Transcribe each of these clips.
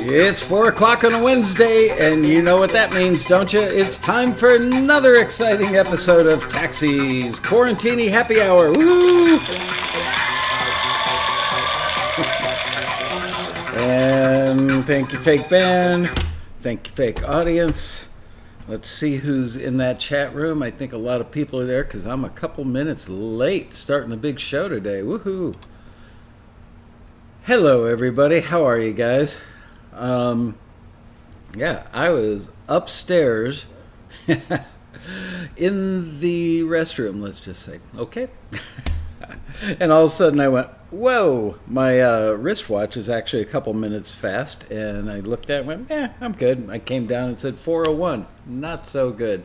It's 4 o'clock on a Wednesday, and you know what that means, don't you? It's time for another exciting episode of Taxi's Quarantini Happy Hour. Woo! And thank you, fake band. Thank you, fake audience. Let's see who's in that chat room. I think a lot of people are there because I'm a couple minutes late starting the big show today. Woohoo! Hello, everybody. How are you guys? Yeah, I was upstairs in the restroom, let's just say. Okay. And all of a sudden I went, whoa, my wristwatch is actually a couple minutes fast. And I looked at it and went, I'm good. I came down and said 4:01. Not so good.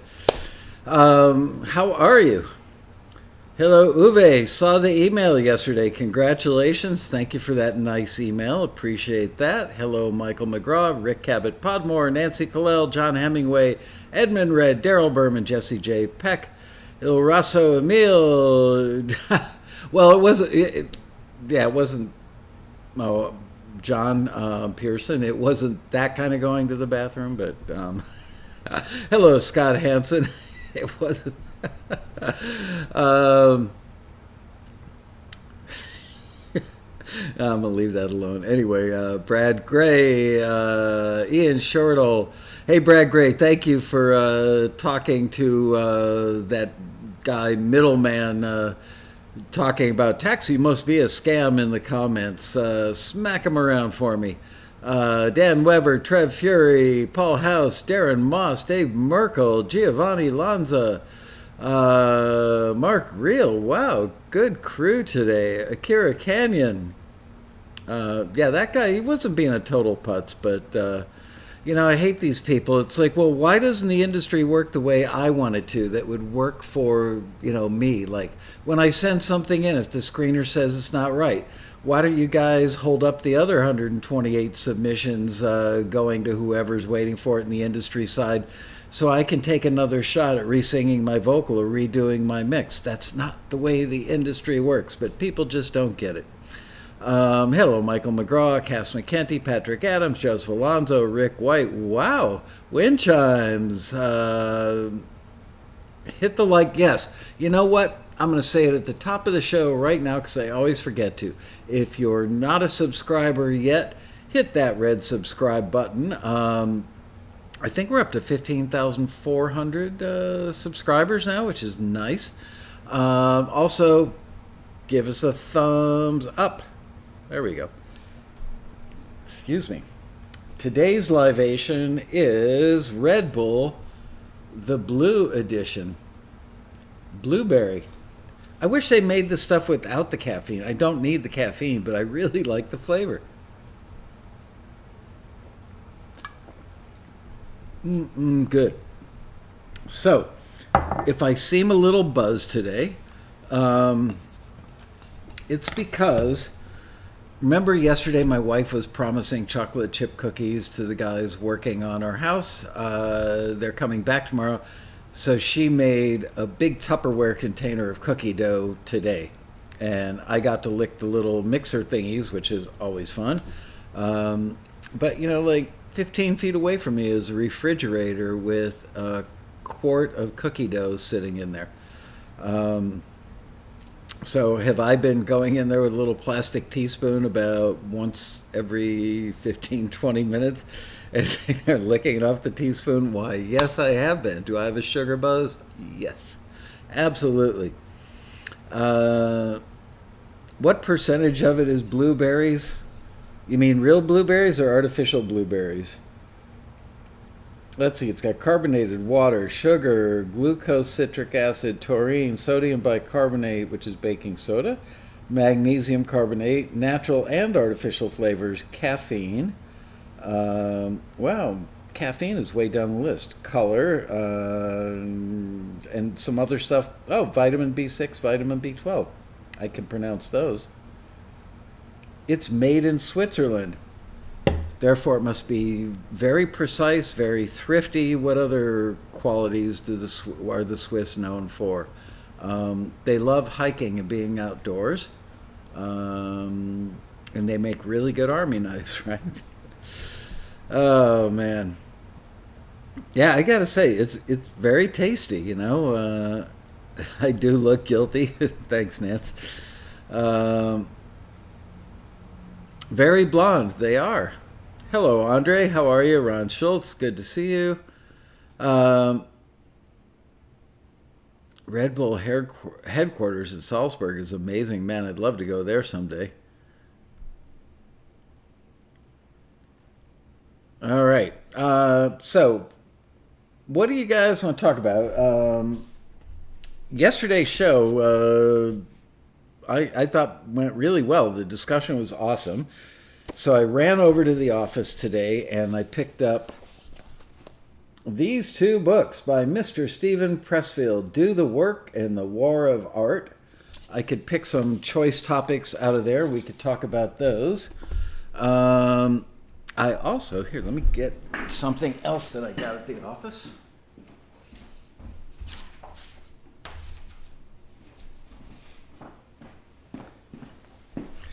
How are you? Hello, Uwe. Saw the email yesterday. Congratulations. Thank you for that nice email. Appreciate that. Hello, Michael McGraw, Rick Cabot Podmore, Nancy Kalel, John Hemingway, Edmund Red, Daryl Berman, Jesse J. Peck, Il Rasso Emil. Well, it wasn't. It wasn't. Oh, John Pearson. It wasn't that kind of going to the bathroom, but hello, Scott Hansen. It wasn't. I'm gonna leave that alone. Anyway, Brad Gray, Ian Shortle. Hey, Brad Gray, thank you for talking to that guy, middleman, talking about taxi must be a scam in the comments. Smack him around for me. Dan Weber, Trev Fury, Paul House, Darren Moss, Dave Merkel, Giovanni Lanza, Mark Reel. Wow, good crew today. Akira Canyon. Yeah, that guy, he wasn't being a total putz, but I hate these people. It's like, well, why doesn't the industry work the way I want it to, that would work for, me? Like, when I send something in, if the screener says it's not right, why don't you guys hold up the other 128 submissions going to whoever's waiting for it in the industry side, so I can take another shot at re-singing my vocal or redoing my mix? That's not the way the industry works, but people just don't get it. Hello, Michael McGraw, Cass McKenty, Patrick Adams, Joseph Alonzo, Rick White. Wow, wind chimes. Hit the like. Yes. You know what? I'm going to say it at the top of the show right now because I always forget to. If you're not a subscriber yet, hit that red subscribe button. I think we're up to 15,400 subscribers now, which is nice. Also, give us a thumbs up. There we go. Excuse me. Today's libation is Red Bull, the Blue Edition. Blueberry. I wish they made the stuff without the caffeine. I don't need the caffeine, but I really like the flavor. Good. So, if I seem a little buzzed today, it's because, remember yesterday my wife was promising chocolate chip cookies to the guys working on our house. They're coming back tomorrow. So she made a big Tupperware container of cookie dough today. And I got to lick the little mixer thingies, which is always fun. But, like 15 feet away from me is a refrigerator with a quart of cookie dough sitting in there. So have I been going in there with a little plastic teaspoon about once every 15, 20 minutes and they're licking it off the teaspoon? Why, yes, I have been. Do I have a sugar buzz? Yes, absolutely. What percentage of it is blueberries? You mean real blueberries or artificial blueberries? Let's see, it's got carbonated water, sugar, glucose, citric acid, taurine, sodium bicarbonate, which is baking soda, magnesium carbonate, natural and artificial flavors, caffeine. Wow, caffeine is way down the list. Color, and some other stuff. Oh, vitamin B6, vitamin B12. I can pronounce those. It's made in Switzerland. Therefore, it must be very precise, very thrifty. What other qualities are the Swiss known for? They love hiking and being outdoors. And they make really good army knives, right? Oh man, yeah, I gotta say it's very tasty. I do look guilty. Thanks, Nance. Um, very blonde they are. Hello, Andre. How are you, Ron Schultz? Good to see you. Um, Red Bull headquarters in Salzburg is amazing. Man, I'd love to go there someday. All right. So, what do you guys want to talk about? Yesterday's show, I thought went really well. The discussion was awesome. So I ran over to the office today and I picked up these two books by Mr. Stephen Pressfield, Do the Work and the War of Art. I could pick some choice topics out of there. We could talk about those. Um, I also, here, let me get something else that I got at the office.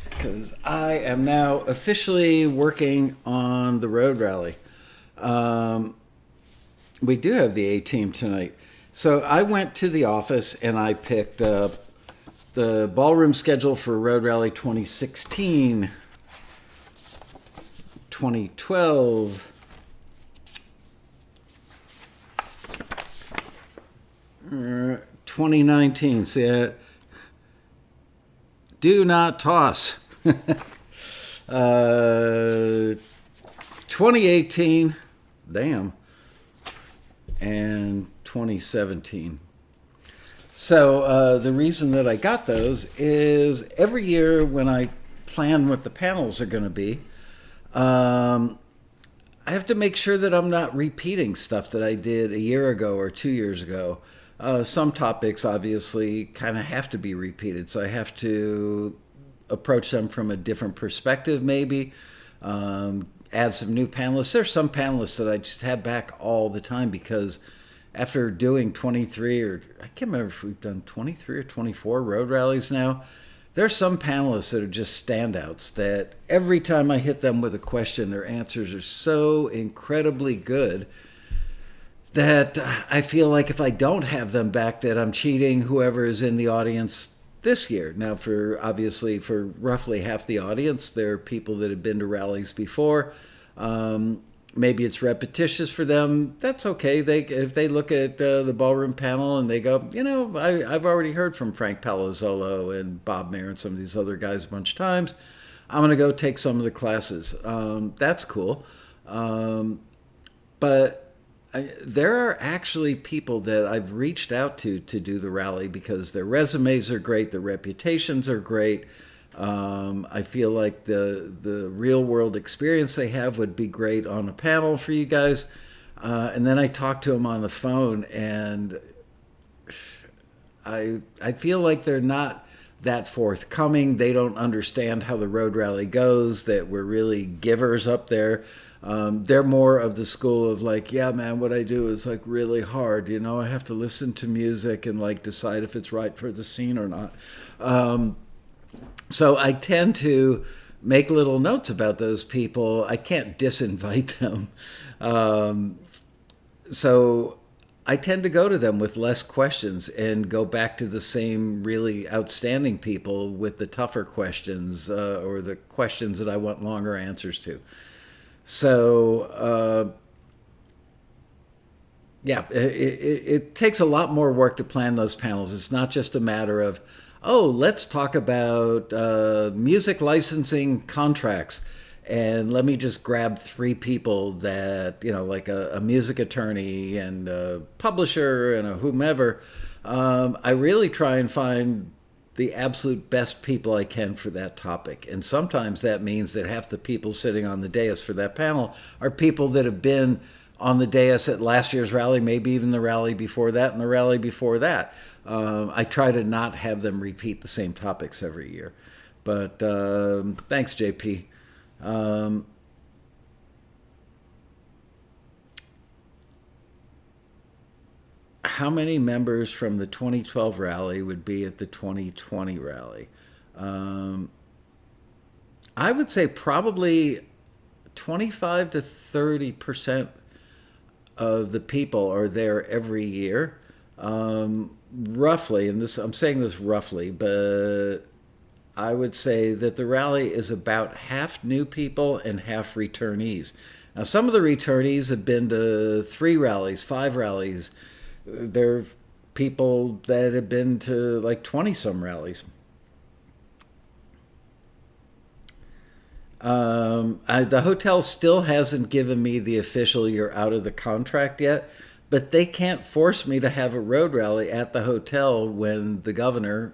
Because I am now officially working on the road rally. Um, we do have the A team tonight. So I went to the office and I picked up the ballroom schedule for Road Rally 2016, 2012, 2019. See, do not toss. 2018, damn, and 2017. So the reason that I got those is every year when I plan what the panels are going to be, um, I have to make sure that I'm not repeating stuff that I did a year ago or 2 years ago. Some topics obviously kind of have to be repeated, so I have to approach them from a different perspective, maybe. Add some new panelists. There's some panelists that I just have back all the time because after doing 23 or I can't remember if we've done 23 or 24 road rallies now. There's some panelists that are just standouts that every time I hit them with a question, their answers are so incredibly good that I feel like if I don't have them back, that I'm cheating whoever is in the audience this year. Now, for roughly half the audience, there are people that have been to rallies before. Maybe it's repetitious for them. That's okay. If they look at the ballroom panel and they go, I've already heard from Frank Palazzolo and Bob Mayer and some of these other guys a bunch of times. I'm going to go take some of the classes. That's cool. But there are actually people that I've reached out to do the rally because their resumes are great, their reputations are great. I feel like the real world experience they have would be great on a panel for you guys. And then I talk to them on the phone, and I feel like they're not that forthcoming. They don't understand how the road rally goes. That we're really givers up there. They're more of the school of like, yeah, man, what I do is like really hard. I have to listen to music and like decide if it's right for the scene or not. So I tend to make little notes about those people. I can't disinvite them. So I tend to go to them with less questions and go back to the same really outstanding people with the tougher questions or the questions that I want longer answers to. So, yeah, it takes a lot more work to plan those panels. It's not just a matter of, oh, let's talk about music licensing contracts. And let me just grab three people that, like a music attorney and a publisher and a whomever. I really try and find the absolute best people I can for that topic. And sometimes that means that half the people sitting on the dais for that panel are people that have been on the dais at last year's rally, maybe even the rally before that and the rally before that. I try to not have them repeat the same topics every year. But thanks, JP. Um, how many members from the 2012 rally would be at the 2020 rally? Um, I would say probably 25 to 30% of the people are there every year. Roughly, and this I'm saying this roughly, but I would say that the rally is about half new people and half returnees. Now, some of the returnees have been to 3 rallies, 5 rallies. There are people that have been to like 20 some rallies. The hotel still hasn't given me the official "you're out of the contract" yet, but they can't force me to have a road rally at the hotel when the governor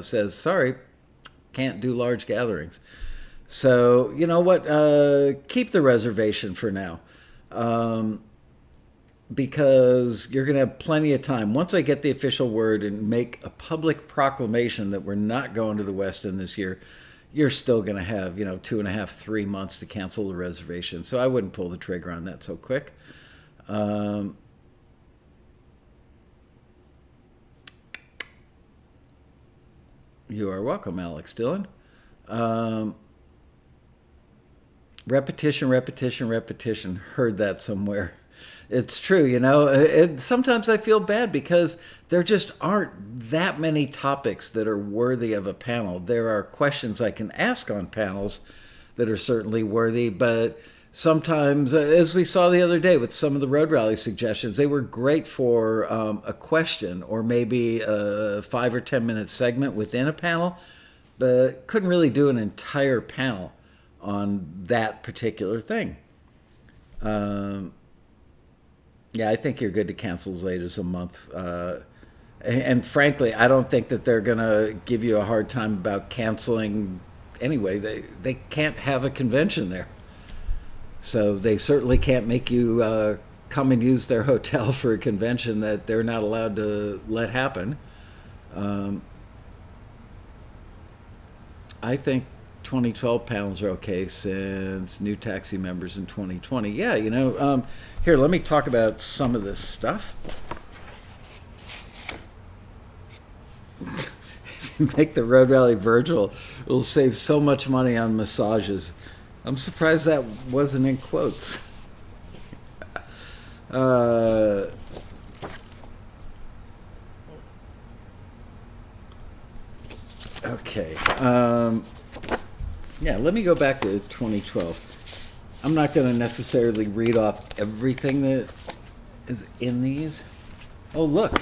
says, sorry, can't do large gatherings. So, you know what? Keep the reservation for now. Because you're going to have plenty of time. Once I get the official word and make a public proclamation that we're not going to the West End this year, you're still going to have, 2.5, 3 months to cancel the reservation. So I wouldn't pull the trigger on that so quick. You are welcome, Alex Dillon. Repetition, repetition, repetition. Heard that somewhere. It's true, sometimes I feel bad because there just aren't that many topics that are worthy of a panel. There are questions I can ask on panels that are certainly worthy, but sometimes, as we saw the other day with some of the road rally suggestions, they were great for a question or maybe a 5 or 10 minute segment within a panel, but couldn't really do an entire panel on that particular thing. Yeah, I think you're good to cancel as late as a month. And frankly, I don't think that they're going to give you a hard time about canceling anyway. They can't have a convention there. So they certainly can't make you come and use their hotel for a convention that they're not allowed to let happen. I think 2012 panels are okay since new taxi members in 2020. Yeah, here, let me talk about some of this stuff. If you make the road rally virtual, it'll save so much money on massages. I'm surprised that wasn't in quotes. Okay. Yeah, let me go back to 2012. I'm not going to necessarily read off everything that is in these. Oh, look.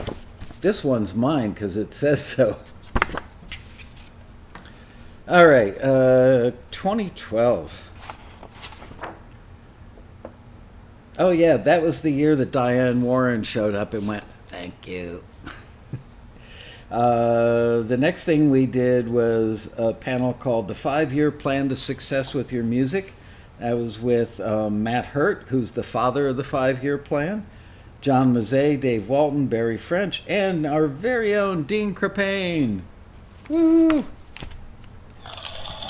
This one's mine because it says so. All right, 2012. Oh, yeah, that was the year that Diane Warren showed up and went, thank you. The next thing we did was a panel called The 5-Year Plan to Success with Your Music. That was with Matt Hurt, who's the father of the 5-Year Plan, John Mazet, Dave Walton, Barry French, and our very own Dean Crepane. Woo!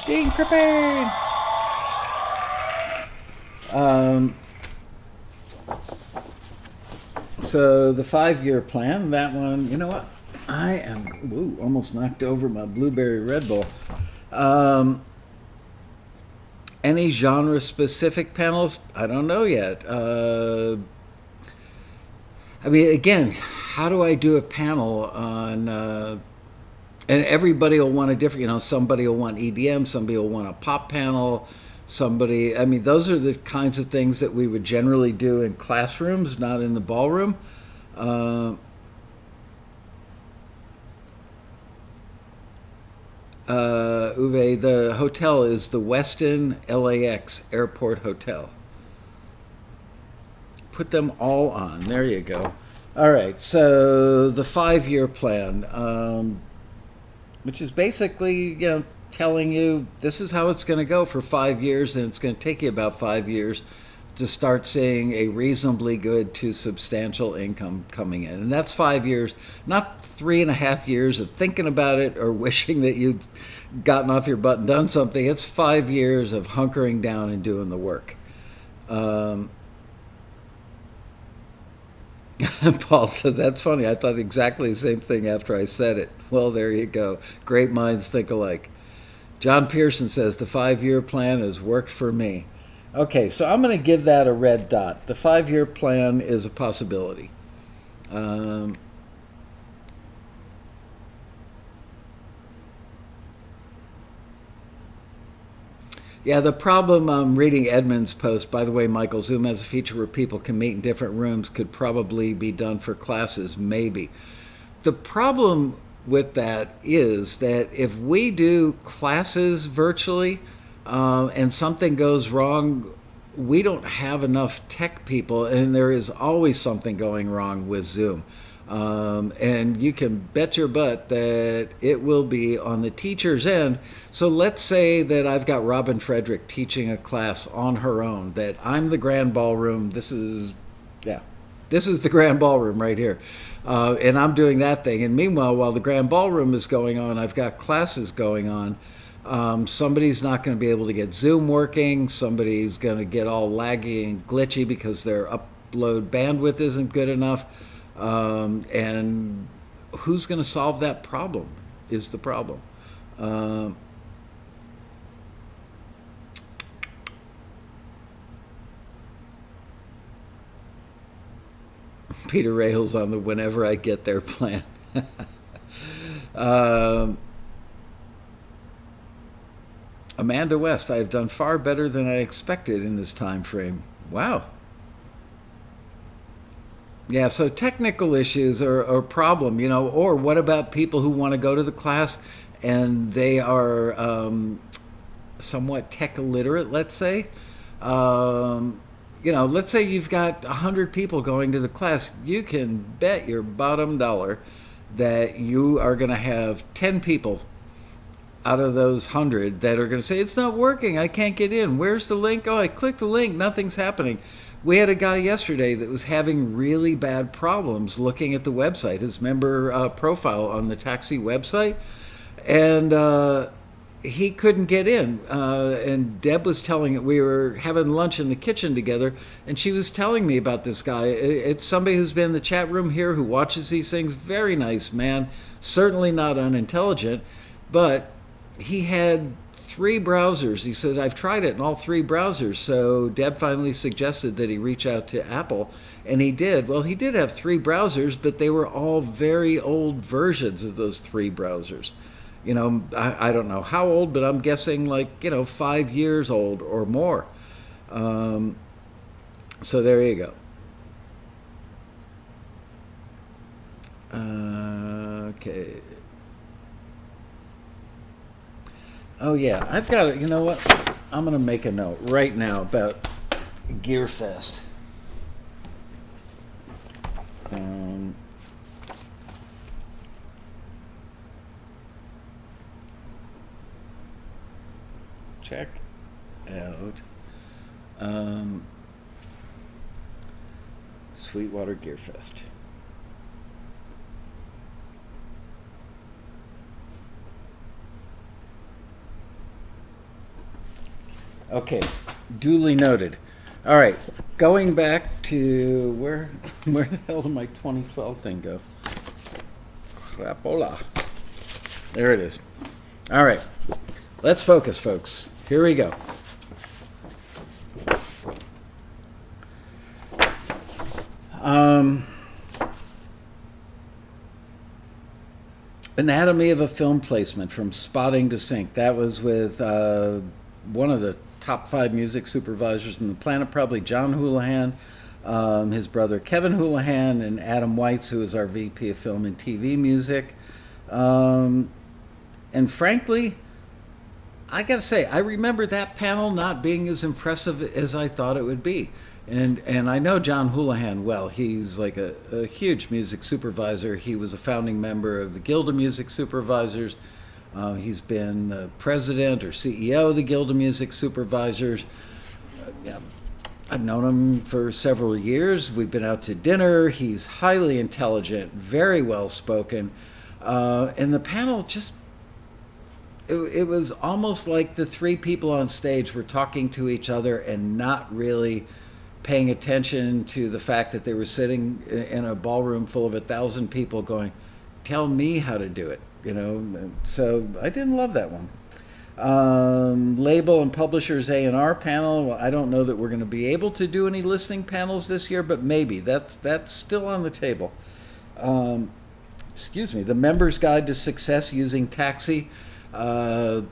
Dean Crepane! So the 5-Year Plan, that one, you know what? I am almost knocked over my blueberry Red Bull. Any genre-specific panels? I don't know yet. Again, how do I do a panel on... and everybody will want a different... somebody will want EDM, somebody will want a pop panel, those are the kinds of things that we would generally do in classrooms, not in the ballroom. Uwe, the hotel is the Westin LAX Airport Hotel. Put them all on. There you go. All right, so the 5-year plan, which is basically, telling you this is how it's going to go for 5 years, and it's going to take you about 5 years to start seeing a reasonably good to substantial income coming in. And that's 5 years, not 3.5 years of thinking about it or wishing that you'd gotten off your butt and done something. It's 5 years of hunkering down and doing the work. Paul says, that's funny. I thought exactly the same thing after I said it. Well, there you go. Great minds think alike. John Pearson says, the 5-year plan has worked for me. Okay, so I'm going to give that a red dot. The 5-year plan is a possibility. Um, Yeah, the problem, reading Edmund's post, by the way, Michael, Zoom has a feature where people can meet in different rooms, could probably be done for classes, maybe. The problem with that is that if we do classes virtually and something goes wrong, we don't have enough tech people, and there is always something going wrong with Zoom. And you can bet your butt that it will be on the teacher's end. So let's say that I've got Robin Frederick teaching a class on her own, that I'm the grand ballroom. Yeah, this is the grand ballroom right here. And I'm doing that thing. And meanwhile, while the grand ballroom is going on, I've got classes going on. Somebody's not going to be able to get Zoom working. Somebody's going to get all laggy and glitchy because their upload bandwidth isn't good enough. And who's going to solve that problem is the problem. Um, Peter Rahil's on the whenever I get there plan. um, Amanda West, I have done far better than I expected in this time frame. Wow. Yeah, so technical issues are a problem, or what about people who want to go to the class and they are somewhat tech illiterate, let's say? Let's say you've got 100 people going to the class. You can bet your bottom dollar that you are going to have 10 people out of those 100 that are going to say, it's not working, I can't get in. Where's the link? Oh, I clicked the link, nothing's happening. We had a guy yesterday that was having really bad problems looking at the website, his member profile on the taxi website, and he couldn't get in. And Deb was telling it, we were having lunch in the kitchen together, and she was telling me about this guy. It's somebody who's been in the chat room here who watches these things. Very nice man, certainly not unintelligent, but he had 3 browsers. He said, I've tried it in all 3 browsers. So Deb finally suggested that he reach out to Apple, and he did. Well, he did have 3 browsers, but they were all very old versions of those 3 browsers. I don't know how old, but I'm guessing 5 years old or more. So there you go. Okay. Oh yeah, I've got it. You know what? I'm gonna make a note right now about GearFest. Um, check out Sweetwater GearFest. Okay, duly noted. All right, going back to where the hell did my 2012 thing go? Crapola. There it is. All right, let's focus, folks. Here we go. Anatomy of a film placement from spotting to sync. That was with one of the top 5 music supervisors on the planet, probably John Houlihan, his brother Kevin Houlihan, and Adam Weitz, who is our VP of Film and TV Music. And frankly, I gotta say, I remember that panel not being as impressive as I thought it would be. And I know John Houlihan well. He's like a huge music supervisor. He was a founding member of the Guild of Music Supervisors. He's been president or CEO of the Guild of Music Supervisors. I've known him for several years. We've been out to dinner. He's highly intelligent, very well spoken. And the panel just, it was almost like the 3 people on stage were talking to each other and not really paying attention to the fact that they were sitting in a ballroom full of 1,000 people going, tell me how to do it. So I didn't love that one. Label and publishers A&R panel. Well, I don't know that we're going to be able to do any listening panels this year, but maybe that's still on the table. Um, Excuse me. The Members Guide to Success Using Taxi. Uh,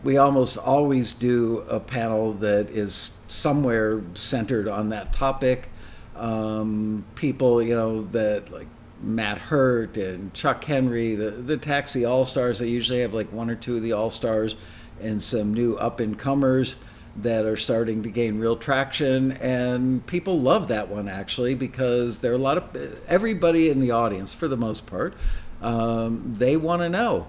we almost always do a panel that is somewhere centered on that topic. People, that like Matt Hurt and Chuck Henry, the Taxi All Stars. They usually have like one or two of the All Stars and some new up and comers that are starting to gain real traction. And people love that one actually because there are a lot of everybody in the audience for the most part. They want to know,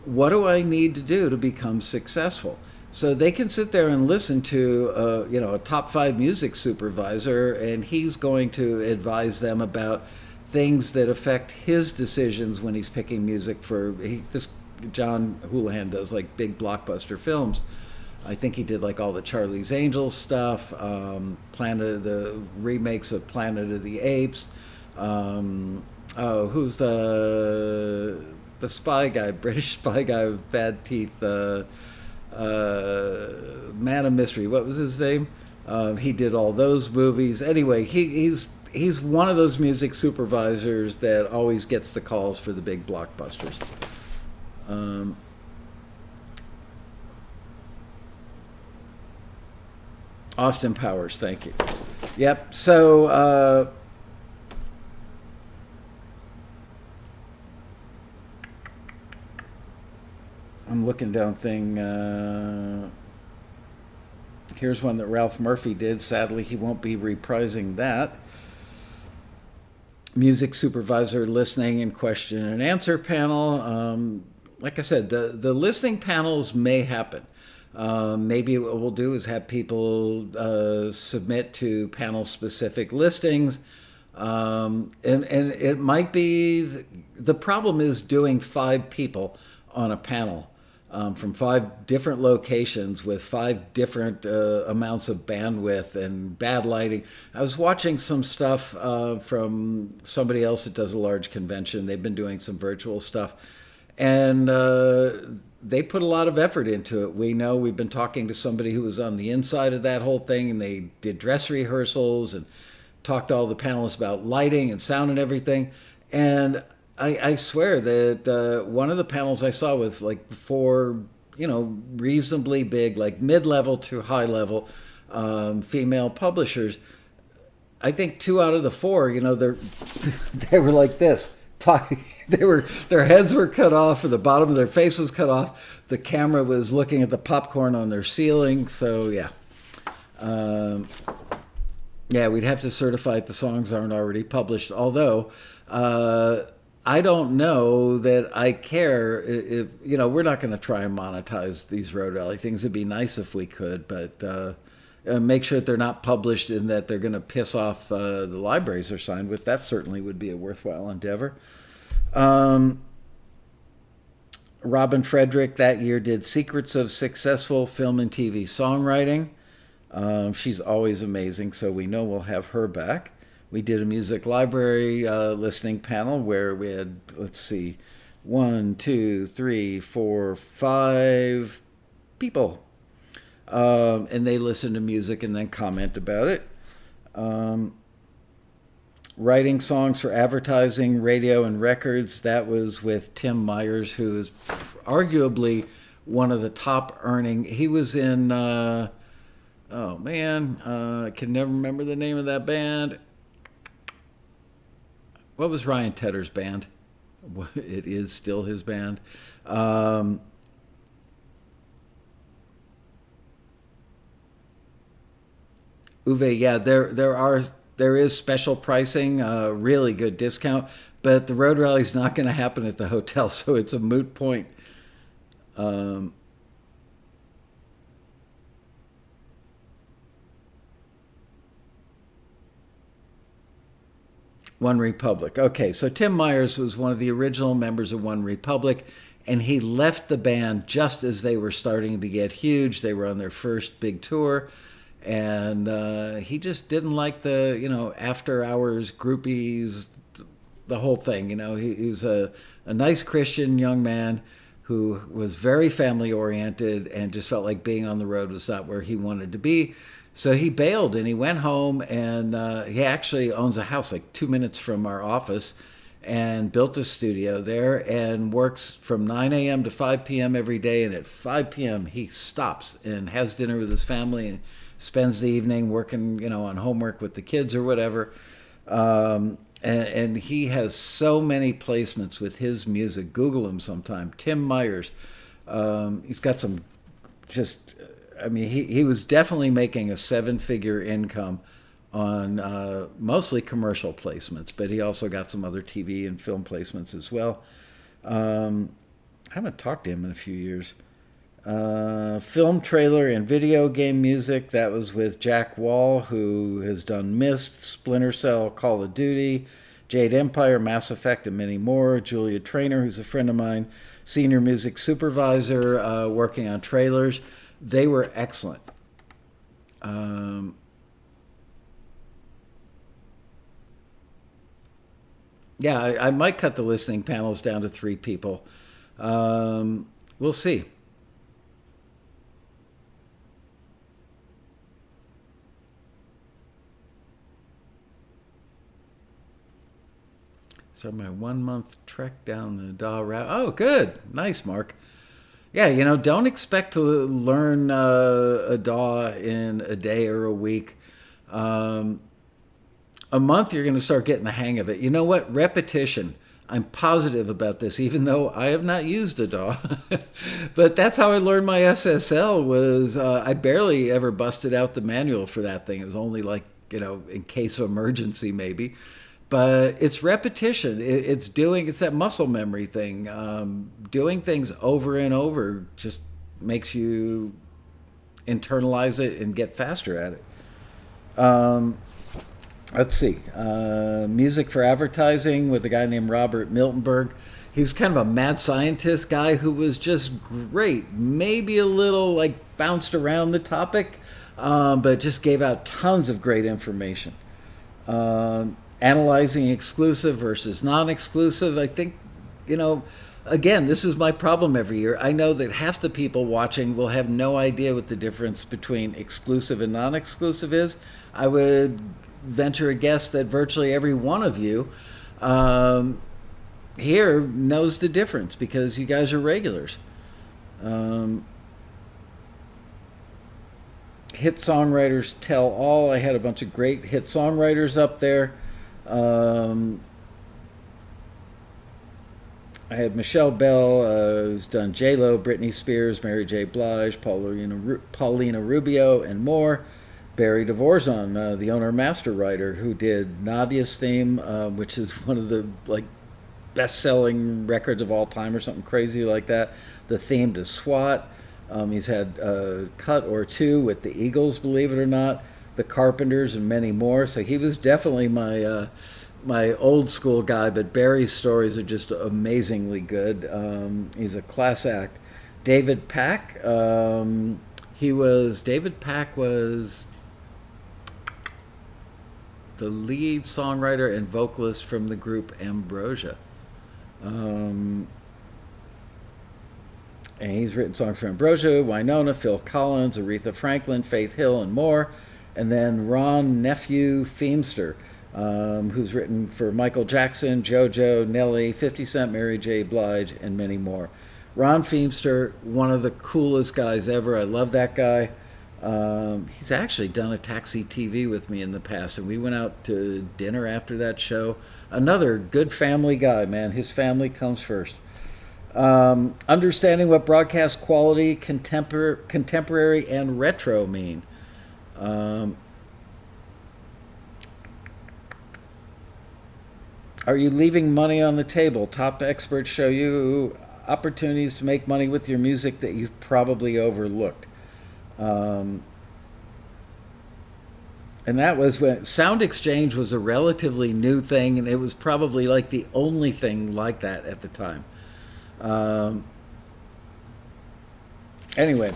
what do I need to do to become successful? So they can sit there and listen to a top 5 music supervisor, and he's going to advise them about things that affect his decisions when he's picking music for this. John Houlihan does like big blockbuster films. I think he did like all the Charlie's Angels stuff, the remakes of Planet of the Apes. Who's the spy guy, British spy guy with bad teeth? Man of Mystery. What was his name? He did all those movies. Anyway, he's one of those music supervisors that always gets the calls for the big blockbusters. Austin Powers, thank you. Yep. So I'm looking down thing. Here's one that Ralph Murphy did. Sadly, he won't be reprising that. Music supervisor listening and question and answer panel. Like I said, the listening panels may happen. Maybe what we'll do is have people submit to panel specific listings. And it might be, the problem is doing 5 people on a panel. From 5 different locations with 5 different amounts of bandwidth and bad lighting. I was watching some stuff from somebody else that does a large convention. They've been doing some virtual stuff, and they put a lot of effort into it. We've been talking to somebody who was on the inside of that whole thing, and they did dress rehearsals and talked to all the panelists about lighting and sound and everything. And I swear that one of the panels I saw with like 4, reasonably big, like mid-level to high-level female publishers, I think 2 out of the 4, they were like this. Their heads were cut off, or the bottom of their face was cut off. The camera was looking at the popcorn on their ceiling. So yeah. We'd have to certify that the songs aren't already published. Although, I don't know that I care if, we're not going to try and monetize these Road Rally things. It'd be nice if we could, but make sure that they're not published and that they're going to piss off the libraries they're signed with. That certainly would be a worthwhile endeavor. Robin Frederick that year did Secrets of Successful Film and TV Songwriting. She's always amazing, so we know we'll have her back. We did a music library listening panel where we had, 1, 2, 3, 4, 5 people. And they listen to music and then comment about it. Writing songs for advertising, radio, and records. That was with Tim Myers, who is arguably one of the top earning. He was in, I can never remember the name of that band. What was Ryan Tedder's band? It is still his band. Uwe, yeah, there is special pricing, really good discount, but the road rally's not going to happen at the hotel, so it's a moot point. One Republic. Okay, so Tim Myers was one of the original members of One Republic, and he left the band just as they were starting to get huge. They were on their first big tour, and he just didn't like the, after hours groupies, the whole thing. He was a nice Christian young man, who was very family oriented and just felt like being on the road was not where he wanted to be. So he bailed and he went home, and he actually owns a house like 2 minutes from our office, and built a studio there and works from 9 a.m. to 5 p.m. every day. And at 5 p.m. he stops and has dinner with his family and spends the evening working, on homework with the kids or whatever. And he has so many placements with his music. Google him sometime. Tim Myers. He's got some just, he was definitely making a 7-figure income on mostly commercial placements, but he also got some other TV and film placements as well. I haven't talked to him in a few years. Film trailer and video game music, that was with Jack Wall, who has done Myst, Splinter Cell, Call of Duty, Jade Empire, Mass Effect, and many more. Julia Trainer, who's a friend of mine, senior music supervisor, working on trailers. They were excellent. Yeah, I might cut the listening panels down to 3 people. We'll see. So my 1-month trek down the DAW route. Oh, good. Nice, Mark. Yeah, don't expect to learn a DAW in a day or a week. A month, you're going to start getting the hang of it. You know what? Repetition. I'm positive about this, even though I have not used a DAW. But that's how I learned my SSL was I barely ever busted out the manual for that thing. It was only like, in case of emergency maybe. But it's repetition. It's that muscle memory thing. Doing things over and over just makes you internalize it and get faster at it. Let's see. Music for advertising with a guy named Robert Miltenberg. He was kind of a mad scientist guy who was just great. Maybe a little like bounced around the topic, but just gave out tons of great information. Analyzing exclusive versus non-exclusive. I think, again, this is my problem every year. I know that half the people watching will have no idea what the difference between exclusive and non-exclusive is. I would venture a guess that virtually every one of you here knows the difference because you guys are regulars. Hit songwriters tell all. I had a bunch of great hit songwriters up there. I had Michelle Bell, who's done J-Lo, Britney Spears, Mary J. Blige, Paulina Rubio, and more. Barry Dvorzan, the owner-master writer, who did Nadia's theme, which is one of the best-selling records of all time or something crazy like that. The theme to SWAT. He's had a cut or two with the Eagles, believe it or not, the Carpenters, and many more. So he was definitely my old school guy, but Barry's stories are just amazingly good. He's a class act. David Pack. David Pack was the lead songwriter and vocalist from the group Ambrosia. And he's written songs for Ambrosia, Wynonna, Phil Collins, Aretha Franklin, Faith Hill, and more. And then Ron Nephew Feemster, who's written for Michael Jackson, JoJo, Nelly, 50 Cent, Mary J. Blige, and many more. Ron Feemster, one of the coolest guys ever. I love that guy. He's actually done a Taxi TV with me in the past, and we went out to dinner after that show. Another good family guy, man. His family comes first. Understanding what broadcast quality, contemporary, and retro mean. Are you leaving money on the table? Top experts show you opportunities to make money with your music that you've probably overlooked. And that was when Sound Exchange was a relatively new thing, and it was probably like the only thing like that at the time. Anyway,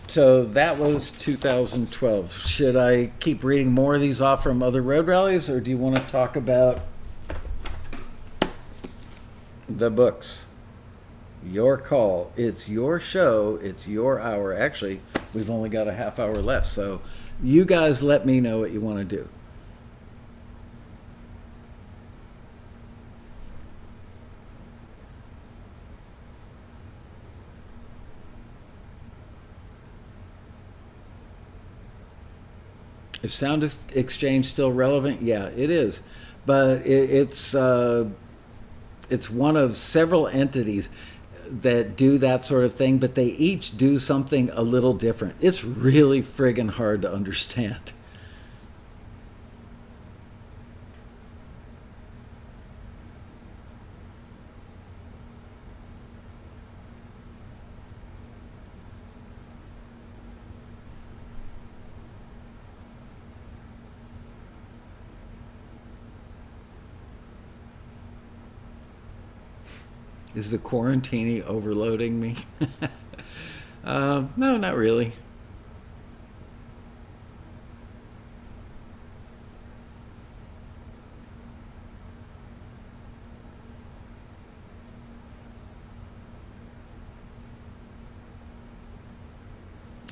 so that was 2012. Should I keep reading more of these off from other road rallies, or do you want to talk about the books? Your call. It's your show. It's your hour. Actually, we've only got a half hour left. So you guys let me know what you want to do. Is Sound Exchange still relevant? Yeah, it is. But it's one of several entities that do that sort of thing, but they each do something a little different. It's really friggin' hard to understand. Is the Quarantini overloading me? No, not really.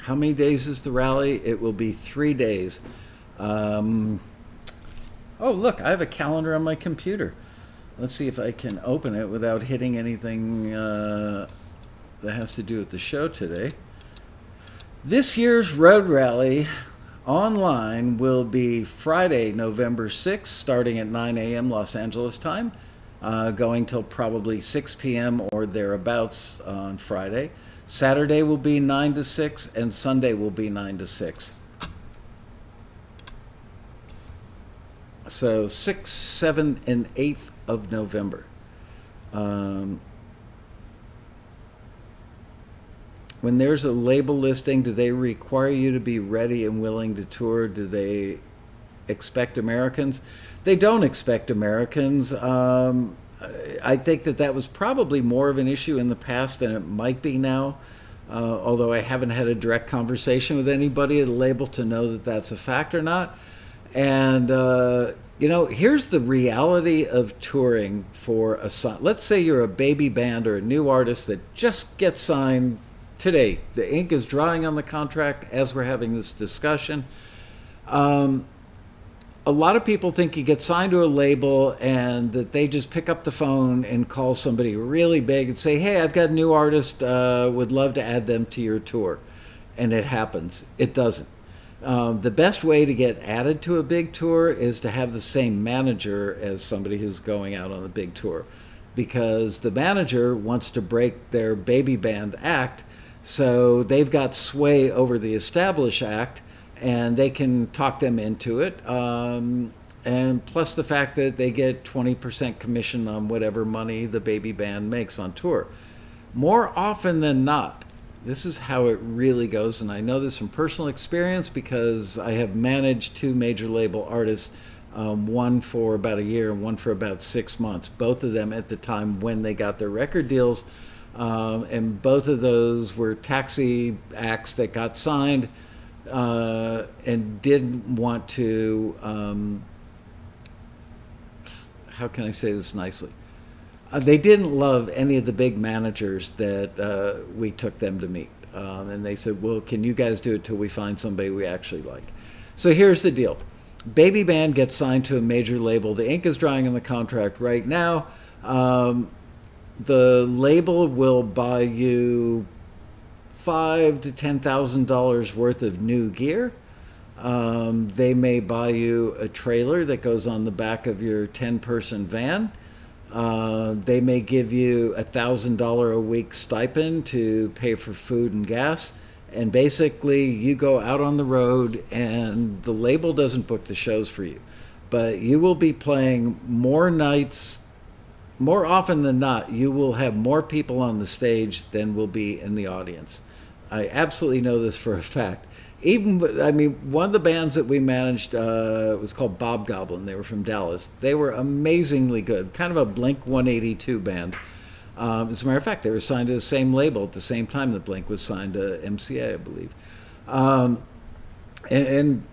How many days is the rally? It will be 3 days. Um, oh, look, I have a calendar on my computer. Let's see if I can open it without hitting anything that has to do with the show today. This year's road rally online will be Friday, November 6th, starting at 9 a.m. Los Angeles time, going till probably 6 p.m. or thereabouts on Friday. Saturday will be 9 to 6, and Sunday will be 9 to 6. So 6, 7, and 8th of November. Um, when there's a label listing, do they require you to be ready and willing to tour? Do they expect Americans? They don't expect Americans. I think that was probably more of an issue in the past than it might be now. Although I haven't had a direct conversation with anybody at the label to know that that's a fact or not. And here's the reality of touring for a song. Let's say you're a baby band or a new artist that just gets signed today. The ink is drying on the contract as we're having this discussion. A lot of people think you get signed to a label and that they just pick up the phone and call somebody really big and say, hey, I've got a new artist, would love to add them to your tour. And it happens. It doesn't. The best way to get added to a big tour is to have the same manager as somebody who's going out on a big tour, because the manager wants to break their baby band act, so they've got sway over the established act, and they can talk them into it. And plus the fact that they get 20% commission on whatever money the baby band makes on tour. More often than not, this is how it really goes, and I know this from personal experience because I have managed two major label artists, one for about a year and one for about 6 months, both of them at the time when they got their record deals, and both of those were taxi acts that got signed and didn't want to, how can I say this nicely? They didn't love any of the big managers that we took them to meet. And they said, well, can you guys do it till we find somebody we actually like? So here's the deal. Baby band gets signed to a major label. The ink is drying on the contract right now. The label will buy you $5,000 to $10,000 worth of new gear. They may buy you a trailer that goes on the back of your 10-person van. They may give you $1,000 a week stipend to pay for food and gas. And basically, you go out on the road, and the label doesn't book the shows for you. But you will be playing more nights. More often than not, you will have more people on the stage than will be in the audience. I absolutely know this for a fact. One of the bands that we managed was called Bob Goblin. They were from Dallas. They were amazingly good, kind of a Blink 182 band. As a matter of fact, they were signed to the same label at the same time that Blink was signed to MCA, I believe. And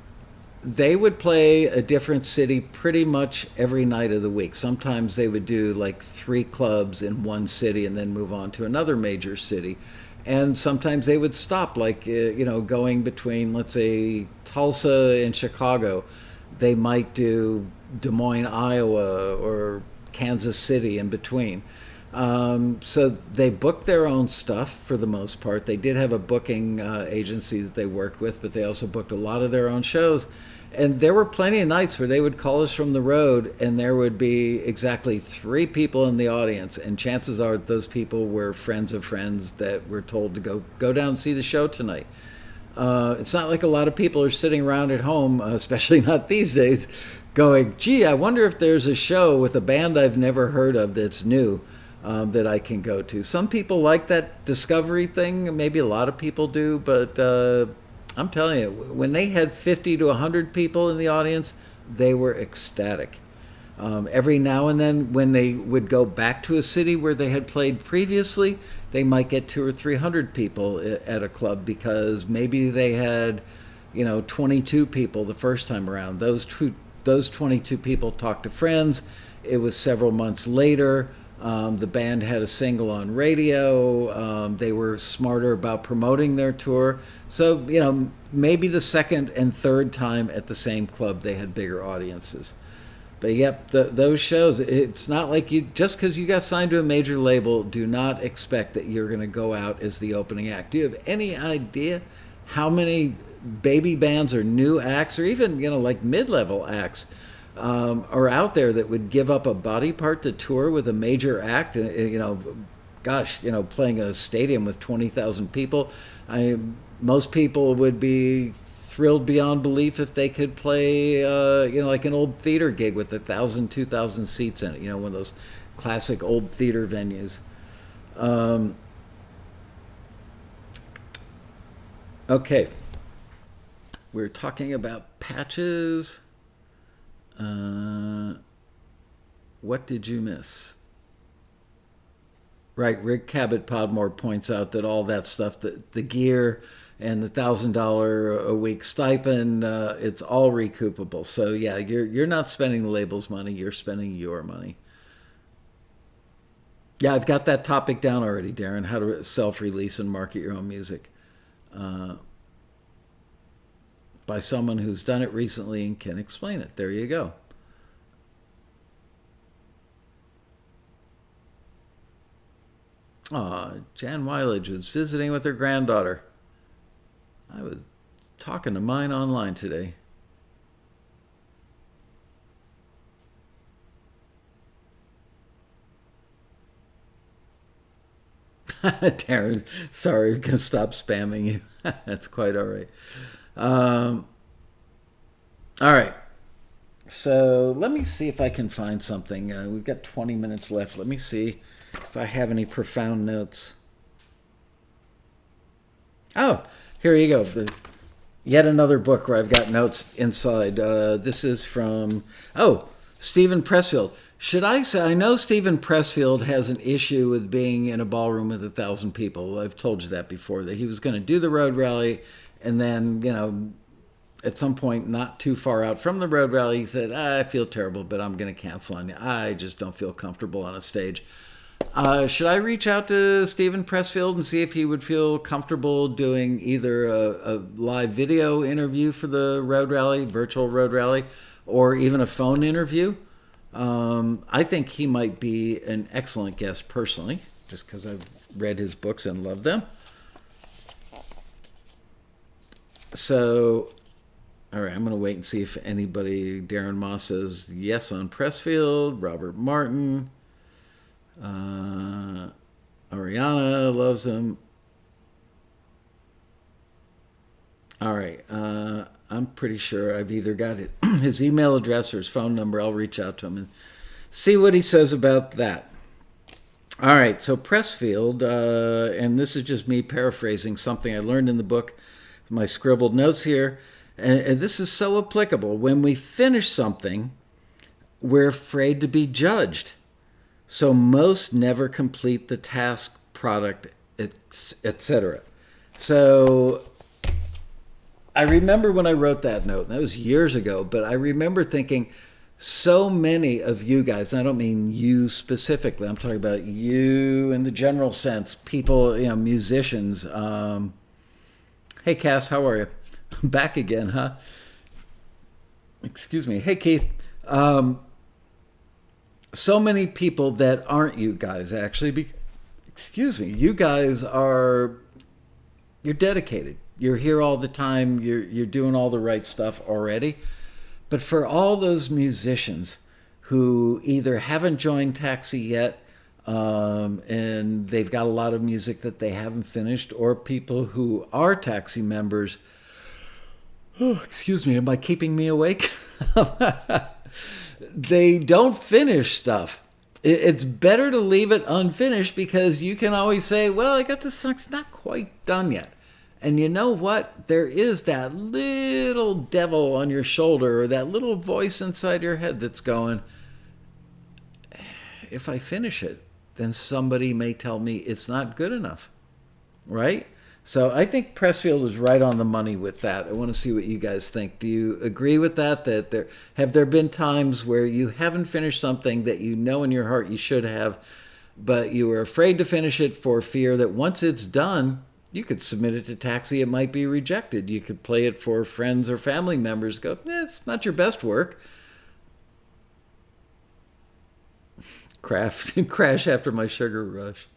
they would play a different city pretty much every night of the week. Sometimes they would do like 3 clubs in one city and then move on to another major city. And sometimes they would stop, like, going between, let's say, Tulsa and Chicago. They might do Des Moines, Iowa, or Kansas City in between. So they booked their own stuff for the most part. They did have a booking agency that they worked with, but they also booked a lot of their own shows. And there were plenty of nights where they would call us from the road, and there would be exactly 3 people in the audience, and chances are those people were friends of friends that were told to go down and see the show tonight. It's not like a lot of people are sitting around at home, especially not these days, going, gee, I wonder if there's a show with a band I've never heard of that's new that I can go to. Some people like that discovery thing. Maybe a lot of people do, but I'm telling you, when they had 50 to 100 people in the audience, they were ecstatic. Every now and then, when they would go back to a city where they had played previously, they might get 200 or 300 people at a club because maybe they had, 22 people the first time around. Those 22 people talked to friends. It was several months later. The band had a single on radio. They were smarter about promoting their tour. So, maybe the second and third time at the same club, they had bigger audiences. But yep, those shows, it's not like just because you got signed to a major label, do not expect that you're going to go out as the opening act. Do you have any idea how many baby bands or new acts or even, like mid-level acts are out there that would give up a body part to tour with a major act? Playing a stadium with 20,000 people. Most people would be thrilled beyond belief if they could play, like an old theater gig with 1,000, 2,000 seats in it. One of those classic old theater venues. Okay, we're talking about patches. What did you miss? Right, Rick Cabot Podmore points out that all that stuff, the gear and the $1,000 a week stipend, it's all recoupable. So yeah, you're not spending the label's money, you're spending your money. Yeah, I've got that topic down already, Darren, how to self-release and market your own music. By someone who's done it recently and can explain it. There you go. Jan Wilage was visiting with her granddaughter. I was talking to mine online today. Darren, sorry, I'm going to stop spamming you. That's quite all right. All right. So let me see if I can find something. We've got 20 minutes left. Let me see if I have any profound notes. Oh, here you go. Yet another book where I've got notes inside. This is from, Stephen Pressfield. Should I say, I know Stephen Pressfield has an issue with being in a ballroom with 1,000 people. I've told you that before, that he was going to do the road rally, and then, at some point not too far out from the road rally, he said, I feel terrible, but I'm going to cancel on you. I just don't feel comfortable on a stage. Should I reach out to Stephen Pressfield and see if he would feel comfortable doing either a live video interview for the road rally, virtual road rally, or even a phone interview? I think he might be an excellent guest personally, just because I've read his books and love them. So, all right, I'm going to wait and see if anybody, Darren Moss says yes on Pressfield, Robert Martin, Ariana loves him. All right, I'm pretty sure I've either got his email address or his phone number. I'll reach out to him and see what he says about that. All right, so Pressfield, and this is just me paraphrasing something I learned in the book, my scribbled notes here, and this is so applicable. When we finish something, we're afraid to be judged. So most never complete the task, product, etc. So I remember when I wrote that note, and that was years ago, but I remember thinking, so many of you guys, and I don't mean you specifically, I'm talking about you in the general sense, people, musicians. Hey, Cass, how are you? Back again, huh? Excuse me. Hey, Keith. So many people that aren't you guys, actually. Excuse me. You guys you're dedicated. You're here all the time. You're doing all the right stuff already. But for all those musicians who either haven't joined Taxi yet, and they've got a lot of music that they haven't finished, or people who are Taxi members, oh, excuse me, am I keeping me awake? They don't finish stuff. It's better to leave it unfinished because you can always say, well, I got this song, it's not quite done yet. And you know what? There is that little devil on your shoulder or that little voice inside your head that's going, if I finish it, then somebody may tell me it's not good enough, right? So I think Pressfield is right on the money with that. I want to see what you guys think. Do you agree with that? That have there been times where you haven't finished something that you know in your heart you should have, but you were afraid to finish it for fear that once it's done, you could submit it to Taxi, it might be rejected. You could play it for friends or family members, go, it's not your best work. Crash after my sugar rush.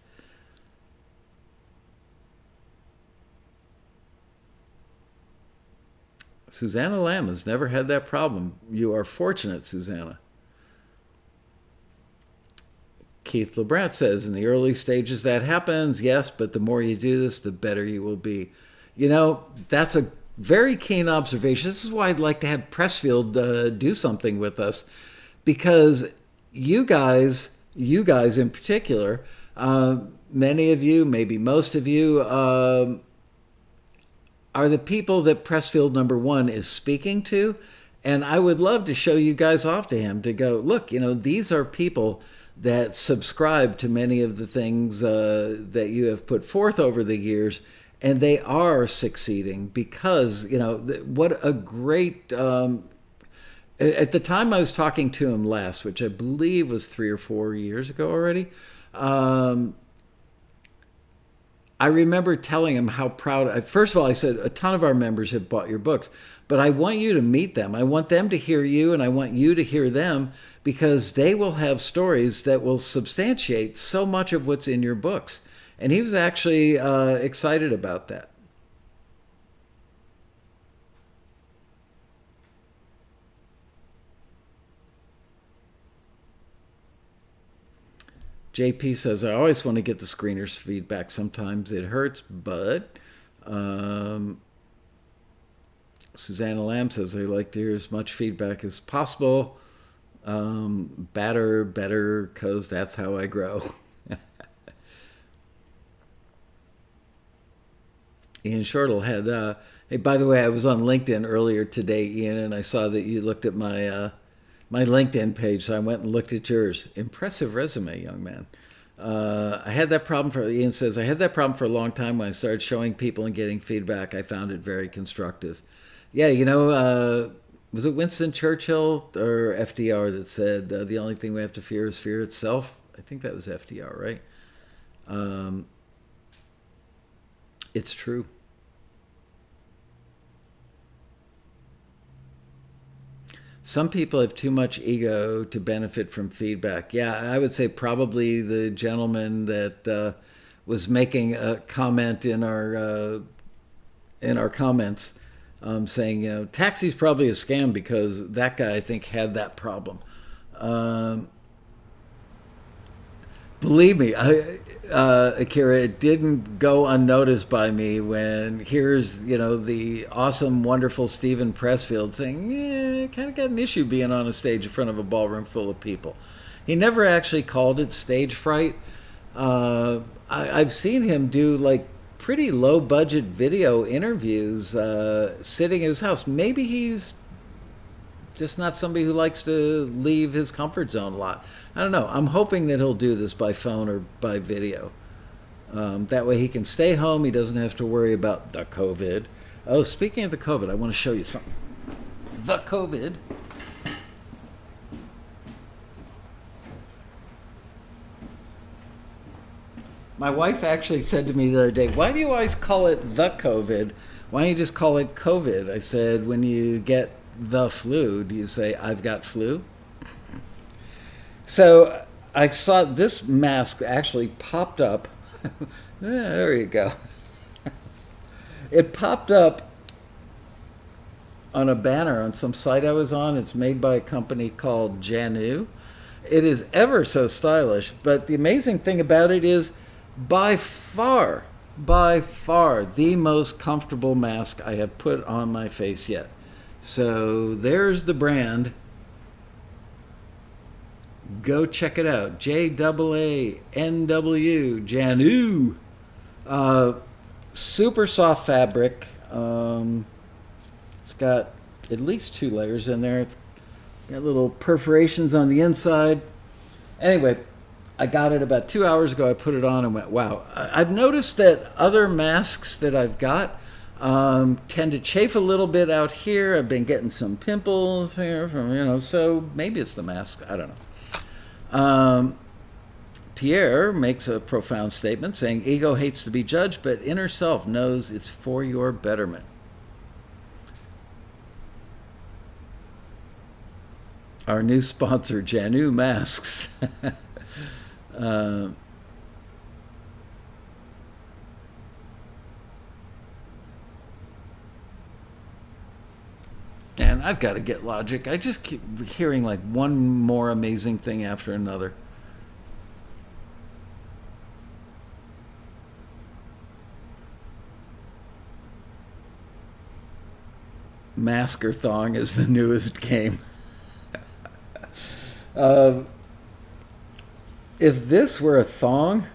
Susanna Lamb has never had that problem. You are fortunate, Susanna. Keith LeBrant says, in the early stages that happens, yes, but the more you do this, the better you will be. That's a very keen observation. This is why I'd like to have Pressfield do something with us, because you guys in particular, many of you, maybe most of you, are the people that Pressfield #1 is speaking to. And I would love to show you guys off to him to go, look, these are people that subscribe to many of the things that you have put forth over the years, and they are succeeding because, what a great... at the time I was talking to him last, which I believe was 3 or 4 years ago already, I remember telling him how proud... First of all, I said, a ton of our members have bought your books, but I want you to meet them. I want them to hear you, and I want you to hear them, because they will have stories that will substantiate so much of what's in your books. And he was actually excited about that. JP says, I always want to get the screener's feedback. Sometimes it hurts, but... Susanna Lamb says, I like to hear as much feedback as possible. Better, because that's how I grow. Ian Shortle had... hey, by the way, I was on LinkedIn earlier today, Ian, and I saw that you looked at my LinkedIn page, so I went and looked at yours. Impressive resume, young man. Ian says, I had that problem for a long time. When I started showing people and getting feedback, I found it very constructive. Yeah, was it Winston Churchill or FDR that said, the only thing we have to fear is fear itself? I think that was FDR, right? It's true. Some people have too much ego to benefit from feedback. Yeah, I would say probably the gentleman that was making a comment in our comments, saying, Taxi's probably a scam because that guy, I think, had that problem. Believe me, Akira, it didn't go unnoticed by me when here's, the awesome, wonderful Stephen Pressfield saying, yeah, kind of got an issue being on a stage in front of a ballroom full of people. He never actually called it stage fright. I've seen him do pretty low budget video interviews sitting in his house. Maybe he's just not somebody who likes to leave his comfort zone a lot. I don't know. I'm hoping that he'll do this by phone or by video. That way he can stay home. He doesn't have to worry about the COVID. Oh, speaking of the COVID, I want to show you something. The COVID. My wife actually said to me the other day, "Why do you always call it the COVID? Why don't you just call it COVID?" I said, "When you get the flu, do you say, I've got flu?" So I saw this mask actually popped up. There you go. It popped up on a banner on some site I was on. It's made by a company called Janu. It is ever so stylish, but the amazing thing about it is by far, the most comfortable mask I have put on my face yet. So there's the brand. Go check it out. JAANW, Janu. Super soft fabric. It's got at least 2 layers in there. It's got little perforations on the inside. Anyway, I got it about 2 hours ago. I put it on and went, wow. I've noticed that other masks that I've got tend to chafe a little bit out here. I've been getting some pimples here from, so maybe it's the mask. I don't know. Pierre makes a profound statement saying, ego hates to be judged, but inner self knows it's for your betterment. Our new sponsor, Janu Masks. And I've got to get Logic. I just keep hearing like one more amazing thing after another. Mask or Thong is the newest game. If this were a thong,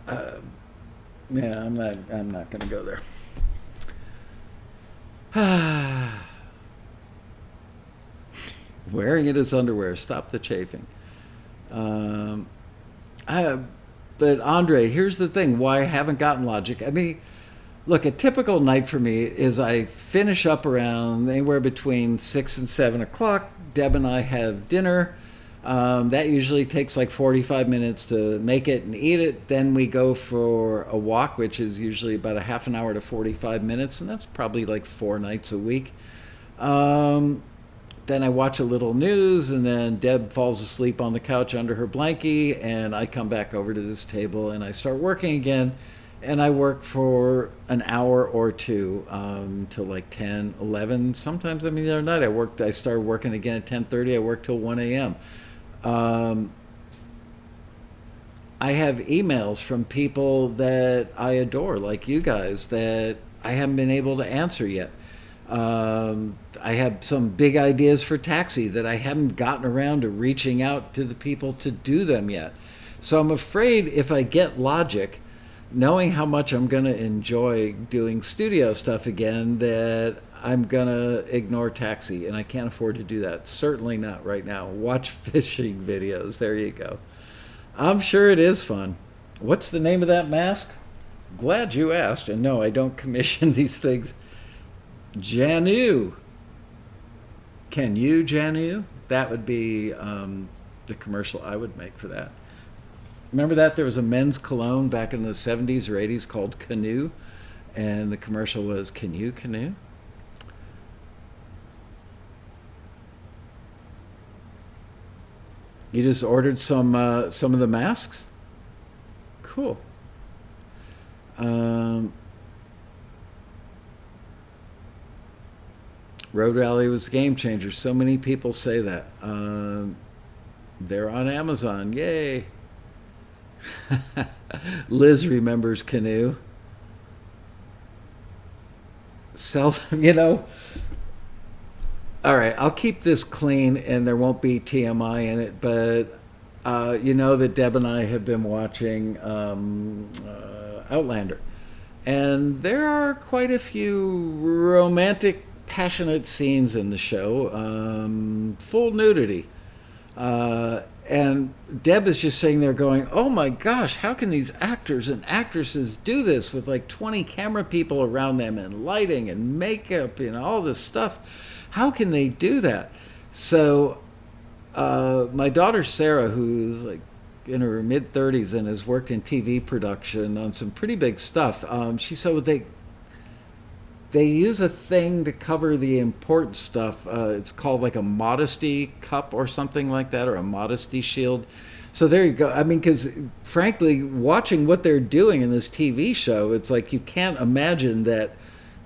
yeah, I'm not going to go there. Wearing it as underwear. Stop the chafing. But Andre, here's the thing: why I haven't gotten Logic. I mean, look, a typical night for me is I finish up around anywhere between 6 and 7 o'clock. Deb and I have dinner. That usually takes like 45 minutes to make it and eat it. Then we go for a walk, which is usually about a half an hour to 45 minutes, and that's probably like 4 nights a week. Then I watch a little news, and then Deb falls asleep on the couch under her blankie, and I come back over to this table and I start working again. And I work for an hour or two till like 10, 11. Sometimes, the other night I started working again at 10:30. I worked till 1 a.m. I have emails from people that I adore, like you guys, that I haven't been able to answer yet. I have some big ideas for Taxi that I haven't gotten around to reaching out to the people to do them yet. So I'm afraid if I get Logic, knowing how much I'm going to enjoy doing studio stuff again, that I'm going to ignore Taxi, and I can't afford to do that. Certainly not right now. Watch fishing videos. There you go. I'm sure it is fun. What's the name of that mask? Glad you asked. And no, I don't commission these things. Janu. Can you, Janu? That would be the commercial I would make for that. Remember that? There was a men's cologne back in the 70s or 80s called Canoe, and the commercial was, "Can you canoe?" You just ordered some of the masks? Cool. Road Rally was a game changer. So many people say that. They're on Amazon. Yay. Liz remembers Canoe. All right, I'll keep this clean and there won't be TMI in it, but that Deb and I have been watching Outlander. And there are quite a few romantic, passionate scenes in the show. Full nudity. And Deb is just sitting there going, "Oh my gosh, how can these actors and actresses do this with like 20 camera people around them and lighting and makeup and all this stuff? How can they do that?" So my daughter Sarah, who's like in her mid 30s and has worked in TV production on some pretty big stuff, she said they use a thing to cover the important stuff. It's called like a modesty cup or something like that, or a modesty shield. So there you go. I mean, because frankly, watching what they're doing in this TV show, it's like you can't imagine that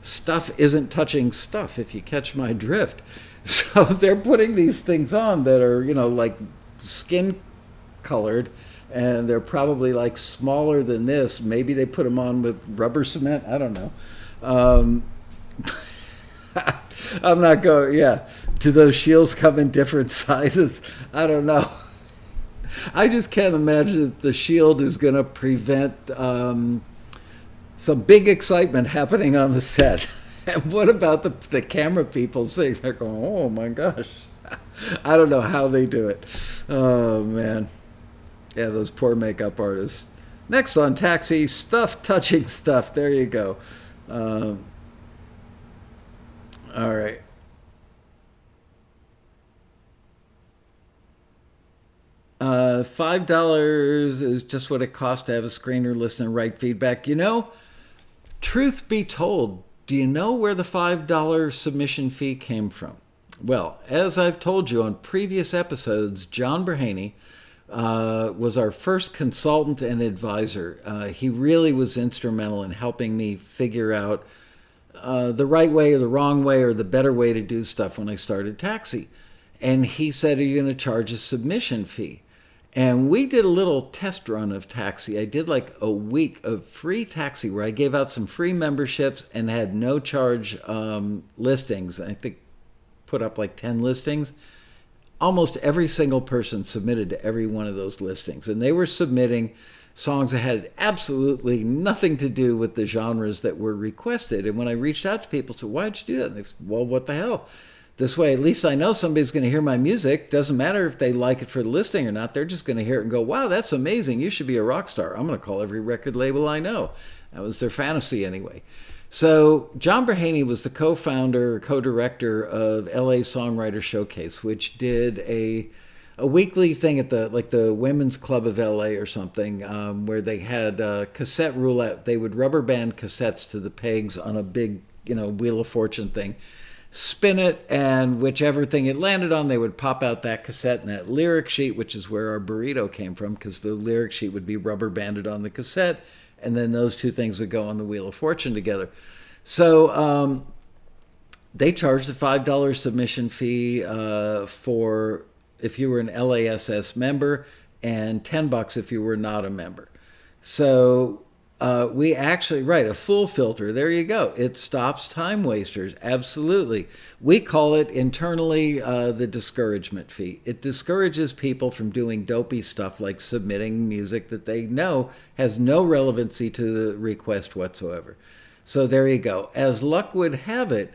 stuff isn't touching stuff, if you catch my drift. So they're putting these things on that are, like skin colored, and they're probably like smaller than this. Maybe they put them on with rubber cement. I don't know. Um, I'm not going. Yeah, do those shields come in different sizes? I don't know. I just can't imagine that the shield is going to prevent some big excitement happening on the set. And what about the camera people sitting there going, "Oh my gosh"? I don't know how they do it. Oh man, yeah, those poor makeup artists. Next on Taxi, stuff touching stuff. There you go. Um, all right. $5 is just what it costs to have a screener listen and write feedback. Truth be told, do you know where the $5 submission fee came from? Well, as I've told you on previous episodes, John Berhaney was our first consultant and advisor. He really was instrumental in helping me figure out the right way or the wrong way or the better way to do stuff when I started Taxi. And he said, "Are you going to charge a submission fee?" And we did a little test run of Taxi. I did like a week of free Taxi where I gave out some free memberships and had no charge listings. I think put up like 10 listings. Almost every single person submitted to every one of those listings. And they were submitting songs that had absolutely nothing to do with the genres that were requested. And when I reached out to people, said, "Why'd you do that?" And they said, "Well, what the hell? This way, at least I know somebody's going to hear my music. Doesn't matter if they like it for the listing or not. They're just going to hear it and go, 'Wow, that's amazing. You should be a rock star.' I'm going to call every record label I know." That was their fantasy anyway. So John Berhaney was the co-founder, co-director of LA Songwriter Showcase, which did a weekly thing at the Women's Club of LA or something, where they had cassette roulette. They would rubber band cassettes to the pegs on a big, Wheel of Fortune thing, spin it, and whichever thing it landed on, they would pop out that cassette and that lyric sheet, which is where our burrito came from, because the lyric sheet would be rubber banded on the cassette, and then those two things would go on the Wheel of Fortune together. So they charged a $5 submission fee for if you were an LASS member, and $10 if you were not a member. So we actually, right, a full filter. There you go. It stops time wasters. Absolutely. We call it internally the discouragement fee. It discourages people from doing dopey stuff like submitting music that they know has no relevancy to the request whatsoever. So there you go. As luck would have it,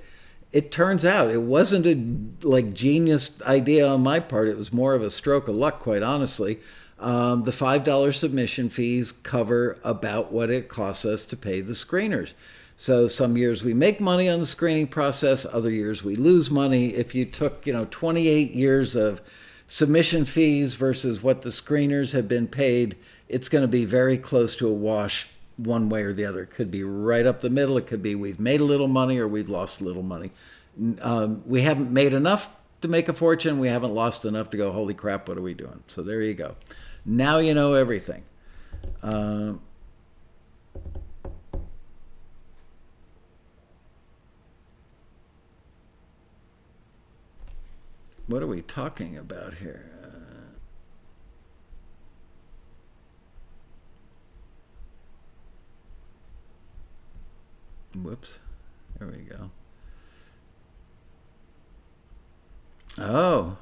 it turns out it wasn't a genius idea on my part. It was more of a stroke of luck, quite honestly. The $5 submission fees cover about what it costs us to pay the screeners. So some years we make money on the screening process, other years we lose money. If you took 28 years of submission fees versus what the screeners have been paid, it's going to be very close to a wash one way or the other. It could be right up the middle. It could be we've made a little money or we've lost a little money. We haven't made enough to make a fortune. We haven't lost enough to go, "Holy crap, what are we doing?" So there you go. Now you know everything. What are we talking about here? Whoops. There we go. Oh.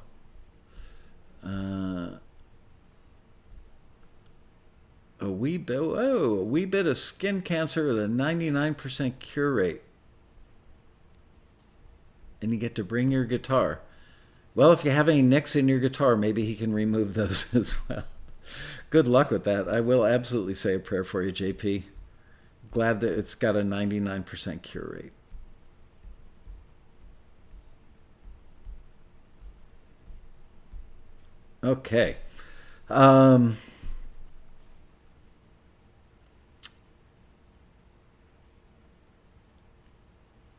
A wee bit of skin cancer with a 99% cure rate. And you get to bring your guitar. Well, if you have any nicks in your guitar, maybe he can remove those as well. Good luck with that. I will absolutely say a prayer for you, JP. Glad that it's got a 99% cure rate. Okay. Um,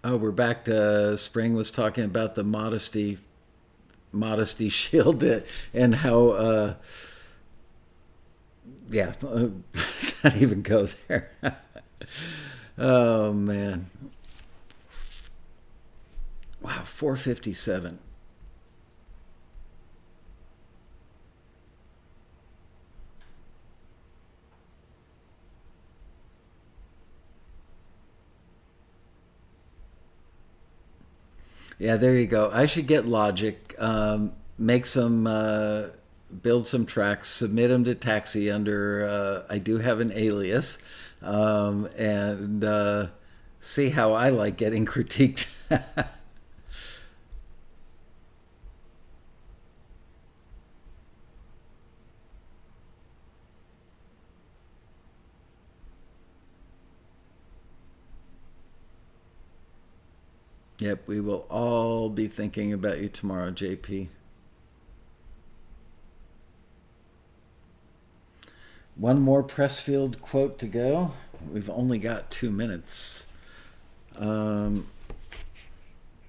oh, we're back to Spring was talking about the modesty shield and how yeah, let's not even go there. Oh man, wow, 457. Yeah, there you go. I should get Logic, make some, build some tracks, submit them to Taxi under. I do have an alias, and see how I like getting critiqued. Yep, we will all be thinking about you tomorrow, JP. One more Pressfield quote to go. We've only got 2 minutes. Um,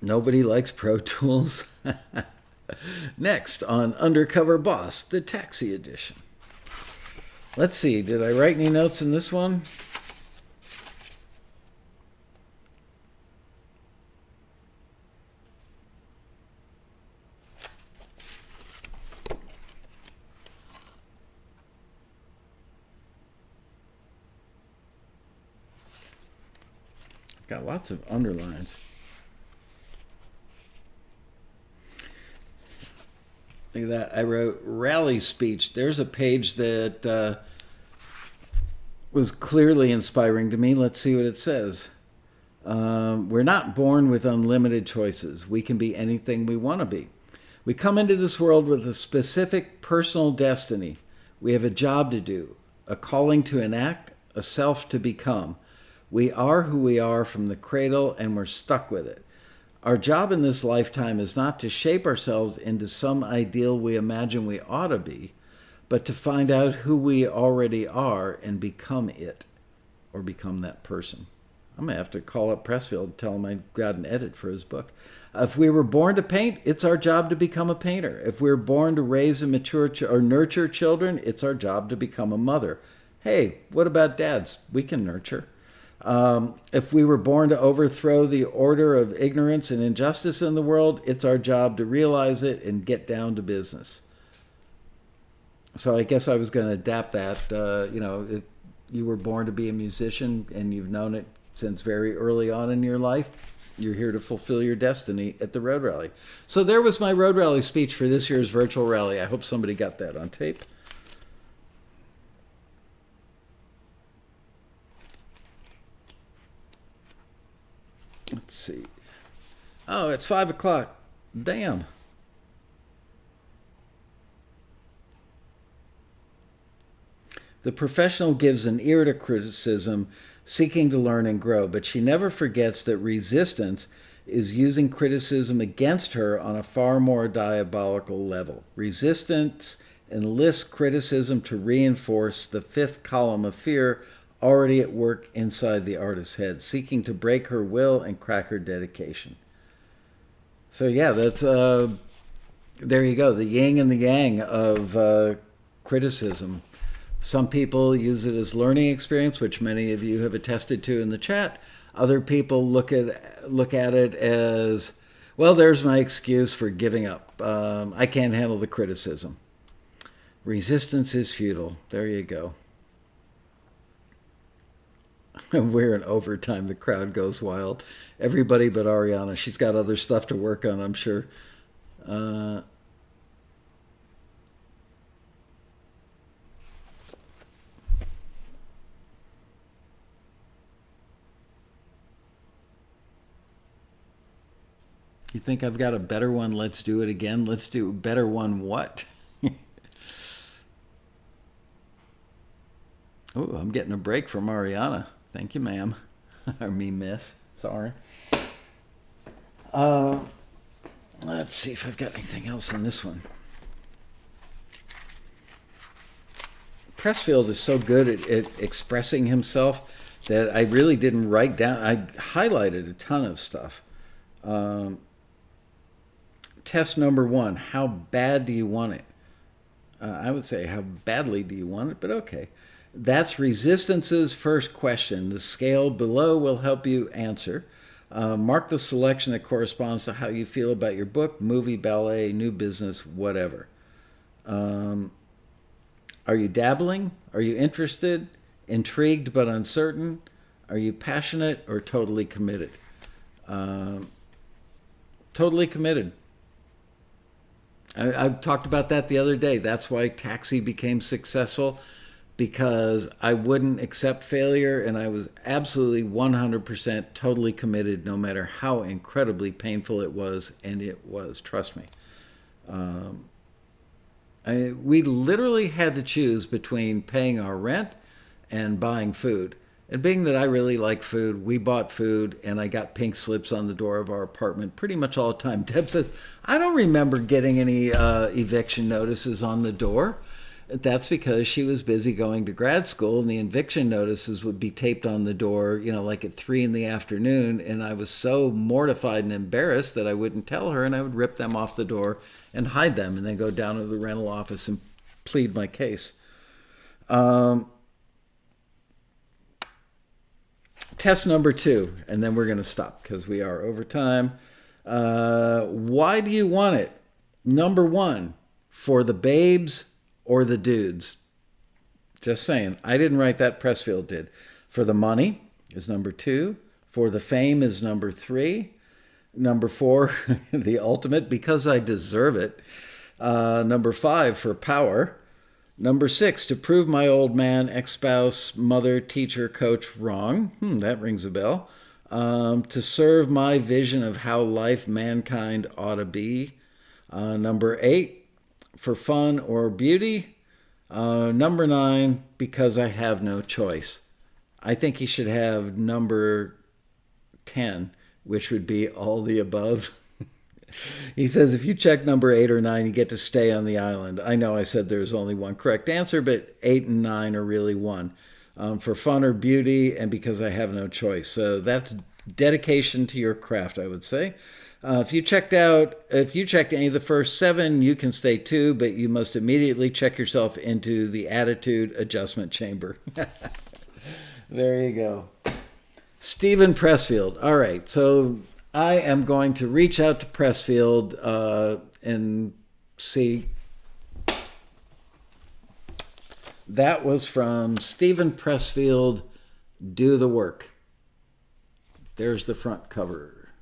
Nobody likes Pro Tools. Next on Undercover Boss, the Taxi Edition. Let's see, did I write any notes in this one? Got lots of underlines. Look at that. I wrote rally speech. There's a page that was clearly inspiring to me. Let's see what it says. We're not born with unlimited choices. We can be anything we want to be. We come into this world with a specific personal destiny. We have a job to do, a calling to enact, a self to become. We are who we are from the cradle, and we're stuck with it. Our job in this lifetime is not to shape ourselves into some ideal we imagine we ought to be, but to find out who we already are and become it, or become that person. I'm going to have to call up Pressfield and tell him I got an edit for his book. If we were born to paint, it's our job to become a painter. If we're born to raise and mature or nurture children, it's our job to become a mother. Hey, what about dads? We can nurture. If we were born to overthrow the order of ignorance and injustice in the world, it's our job to realize it and get down to business. So I guess I was going to adapt that. You were born to be a musician and you've known it since very early on in your life. You're here to fulfill your destiny at the Road Rally. So there was my Road Rally speech for this year's virtual rally. I hope somebody got that on tape. Let's see. Oh, it's 5 o'clock. Damn. The professional gives an ear to criticism, seeking to learn and grow, but she never forgets that resistance is using criticism against her on a far more diabolical level. Resistance enlists criticism to reinforce the fifth column of fear already at work inside the artist's head, seeking to break her will and crack her dedication. So yeah, that's there you go, the yin and the yang of criticism. Some people use it as learning experience, which many of you have attested to in the chat. Other people look at it as, well, there's my excuse for giving up. I can't handle the criticism. Resistance is futile. There you go. We're in overtime. The crowd goes wild. Everybody but Ariana. She's got other stuff to work on, I'm sure. Uh, You think I've got a better one? Let's do it again. Let's do a better one what? Oh, I'm getting a break from Ariana. Thank you, ma'am. Or me, miss. Sorry. Let's see if I've got anything else in this one. Pressfield is so good at expressing himself that I really didn't write down. I highlighted a ton of stuff. Test number 1, how bad do you want it? I would say, how badly do you want it? But okay. That's Resistance's first question. The scale below will help you answer. Mark the selection that corresponds to how you feel about your book, movie, ballet, new business, whatever. Are you dabbling? Are you interested? Intrigued but uncertain? Are you passionate or totally committed? Totally committed. I talked about that the other day. That's why Taxi became successful, because I wouldn't accept failure, and I was absolutely 100% totally committed, no matter how incredibly painful it was, and it was, trust me. We literally had to choose between paying our rent and buying food. And being that I really like food, we bought food, and I got pink slips on the door of our apartment pretty much all the time. Deb says, I don't remember getting any eviction notices on the door. That's because she was busy going to grad school, and the eviction notices would be taped on the door, like at 3 p.m, and I was so mortified and embarrassed that I wouldn't tell her, and I would rip them off the door and hide them, and then go down to the rental office and plead my case. Test number 2, and then we're going to stop because we are over time. Why do you want it? Number 1, for the babes or the dudes? Just saying. I didn't write that. Pressfield did. For the money is number 2. For the fame is number 3. Number 4, the ultimate, because I deserve it. Number 5, for power. Number 6, to prove my old man, ex-spouse, mother, teacher, coach wrong. That rings a bell. To serve my vision of how life, mankind ought to be. Number 8, for fun or beauty. Number 9, because I have no choice. I think he should have number 10, which would be all the above. He says, if you check number 8 or 9, you get to stay on the island. I know I said there's only one correct answer, but 8 and 9 are really one. For fun or beauty, and because I have no choice. So that's dedication to your craft, I would say. If you checked any of the first 7, you can stay 2, but you must immediately check yourself into the attitude adjustment chamber. There you go. Stephen Pressfield. All right, so I am going to reach out to Pressfield and see. That was from Stephen Pressfield, Do the Work. There's the front cover.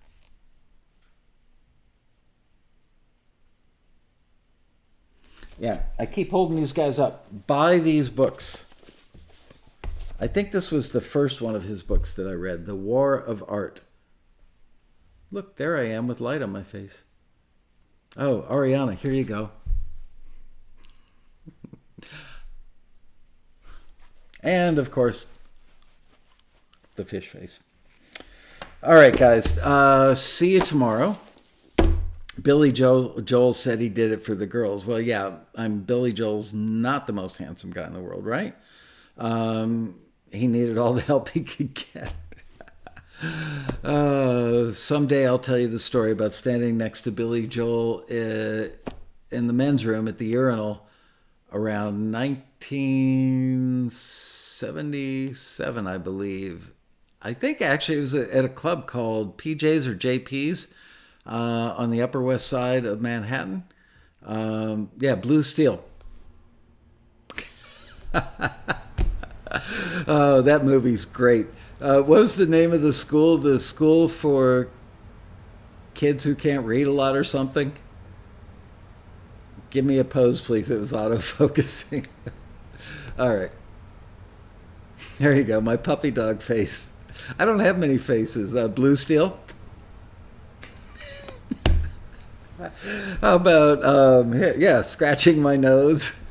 Yeah, I keep holding these guys up. Buy these books. I think this was the first one of his books that I read, The War of Art. Look, there I am with light on my face. Oh, Ariana, here you go. And, of course, the fish face. All right, guys. See you tomorrow. Billy Joel said he did it for the girls. Well, yeah, Billy Joel's not the most handsome guy in the world, right? He needed all the help he could get. Someday I'll tell you the story about standing next to Billy Joel in the men's room at the urinal around 1977, I believe. I think actually it was at a club called PJ's or JP's on the Upper West Side of Manhattan. Blue Steel. Oh, that movie's great. What was the name of the school? The school for kids who can't read a lot or something? Give me a pose, please. It was auto-focusing. All right. There you go. My puppy dog face. I don't have many faces. Blue Steel. How about, yeah, scratching my nose,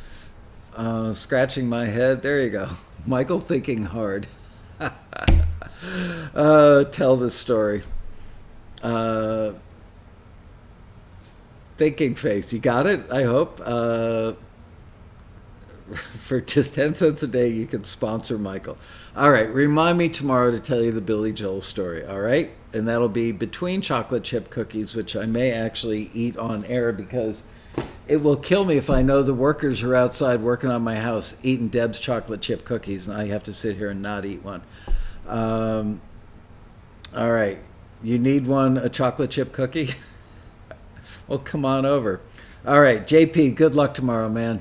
scratching my head. There you go. Michael thinking hard. Tell the story. Uh, Thinking face. You got it, I hope. For just 10 cents a day, you can sponsor Michael. All right, remind me tomorrow to tell you the Billy Joel story, all right? And that'll be between chocolate chip cookies, which I may actually eat on air because it will kill me if I know the workers are outside working on my house eating Deb's chocolate chip cookies and I have to sit here and not eat one. All right, you need one, a chocolate chip cookie? Well, come on over. All right, JP, good luck tomorrow, man.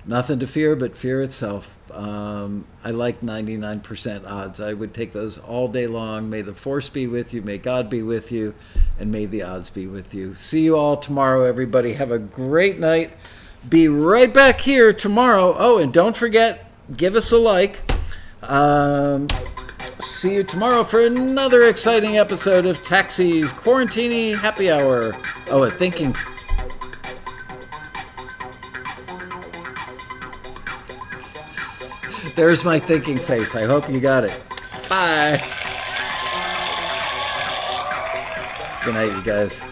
Nothing to fear but fear itself. I like 99% odds. I would take those all day long. May the force be with you. May God be with you. And may the odds be with you. See you all tomorrow, everybody. Have a great night. Be right back here tomorrow. Oh, and don't forget, give us a like. See you tomorrow for another exciting episode of Taxi's Quarantini Happy Hour. Oh, a thinking... There's my thinking face. I hope you got it. Bye. Good night, you guys.